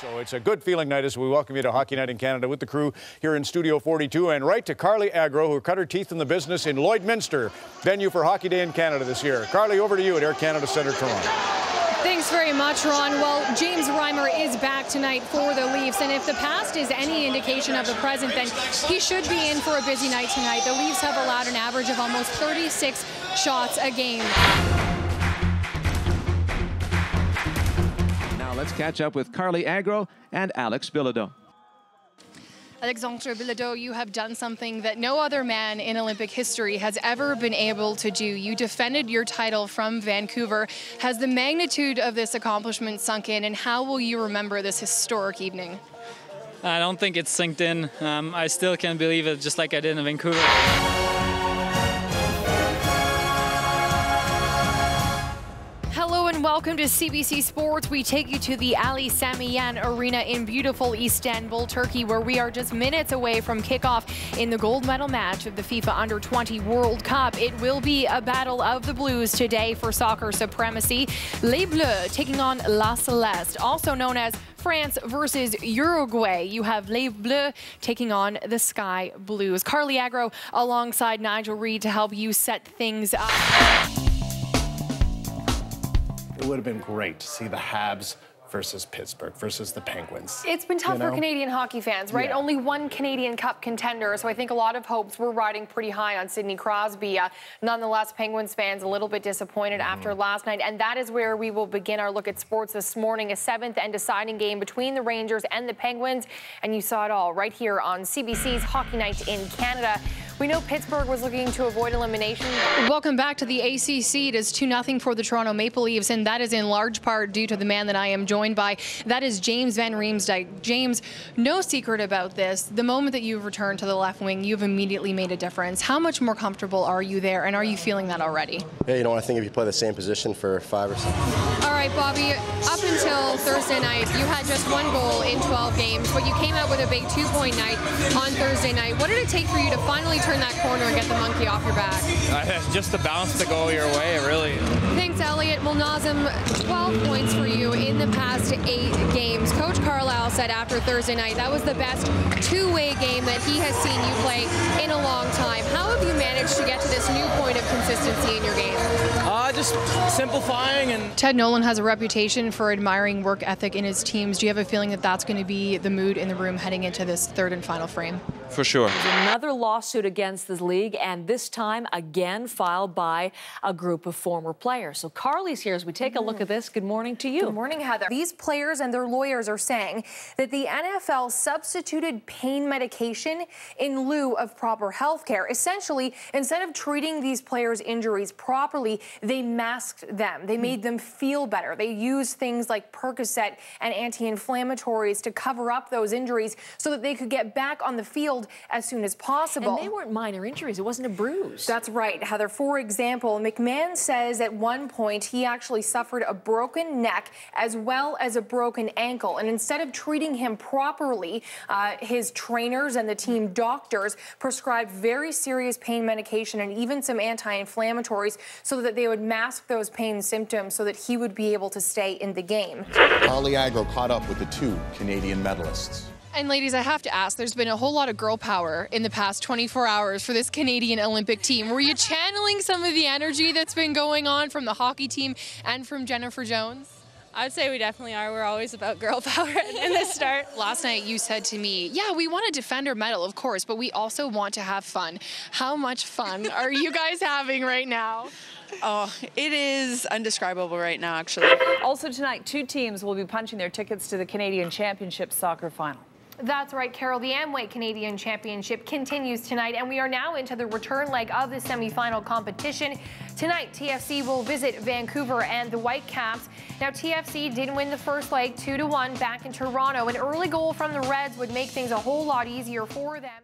So it's a good feeling night as we welcome you to Hockey Night in Canada with the crew here in Studio 42, and right to Carly Agro, who cut her teeth in the business in Lloydminster, venue for Hockey Day in Canada this year. Carly, over to you at Air Canada Centre, Toronto. Thanks very much, Ron. Well, James Reimer is back tonight for the Leafs, and if the past is any indication of the present, then he should be in for a busy night tonight. The Leafs have allowed an average of almost 36 shots a game. Now let's catch up with Carly Agro and Alex Bilodeau. Alexandre Bilodeau, you have done something that no other man in Olympic history has ever been able to do. You defended your title from Vancouver. Has the magnitude of this accomplishment sunk in, and how will you remember this historic evening? I don't think it's synced in. I still can't believe it, just like I did in Vancouver. Hello and welcome to CBC Sports. We take you to the Ali Sami Yen Arena in beautiful Istanbul, Turkey, where we are just minutes away from kickoff in the gold medal match of the FIFA Under-20 World Cup. It will be a battle of the Blues today for soccer supremacy. Les Bleus taking on La Celeste, also known as France versus Uruguay. You have Les Bleus taking on the Sky Blues. Carly Agro alongside Nigel Reed to help you set things up. It would have been great to see the Habs versus Pittsburgh versus the Penguins. It's been tough for Canadian hockey fans, right? Yeah. Only one Canadian Cup contender, so I think a lot of hopes were riding pretty high on Sidney Crosby. Nonetheless, Penguins fans a little bit disappointed after last night, and that is where we will begin our look at sports this morning. A seventh and deciding game between the Rangers and the Penguins, and you saw it all right here on CBC's Hockey Night in Canada. We know Pittsburgh was looking to avoid elimination. Welcome back to the ACC. It is 2-0 for the Toronto Maple Leafs, and that is in large part due to the man that I am joined by. That is James Van Riemsdyk. James, no secret about this. The moment that you've returned to the left wing, you've immediately made a difference. How much more comfortable are you there, and are you feeling that already? Yeah, I think if you play the same position for 5 or 6. All right, Bobby, up until Thursday night, you had just 1 goal in 12 games, but you came out with a big 2-point night on Thursday night. What did it take for you to finally turn that corner and get the monkey off your back? Just the bounce to go your way, really. Thanks, Elliot. Well, Nazem, 12 points for you in the past 8 games. Coach Carlisle said after Thursday night that was the best two-way game that he has seen you play in a long time. How have you managed to get to this new point of consistency in your game? Just simplifying. And Ted Nolan has a reputation for admiring work ethic in his teams. Do you have a feeling that that's going to be the mood in the room heading into this third and final frame? For sure. Another lawsuit against the league, and this time again filed by a group of former players. So Carly's here as we take a look at this. Good morning to you. Good morning, Heather. These players and their lawyers are saying that the NFL substituted pain medication in lieu of proper health care. Essentially, instead of treating these players' injuries properly, they masked them. They made them feel better. They used things like Percocet and anti-inflammatories to cover up those injuries so that they could get back on the field as soon as possible. And they weren't minor injuries. It wasn't a bruise. That's right, Heather. For example, McMahon says at one point he actually suffered a broken neck as well as a broken ankle. And instead of treating him properly, his trainers and the team doctors prescribed very serious pain medication and even some anti-inflammatories so that they would mask those pain symptoms so that he would be able to stay in the game. Carly Agro caught up with the 2 Canadian medalists. And ladies, I have to ask, there's been a whole lot of girl power in the past 24 hours for this Canadian Olympic team. Were you channeling some of the energy that's been going on from the hockey team and from Jennifer Jones? I would say we definitely are. We're always about girl power in the start. Last night you said to me, yeah, we want to defend our medal, of course, but we also want to have fun. How much fun are you guys having right now? Oh, it is undescribable right now, actually. Also tonight, 2 teams will be punching their tickets to the Canadian Championship soccer final. That's right, Carol. The Amway Canadian Championship continues tonight, and we are now into the return leg of the semifinal competition. Tonight, TFC will visit Vancouver and the Whitecaps. Now, TFC did win the first leg 2-1 back in Toronto. An early goal from the Reds would make things a whole lot easier for them.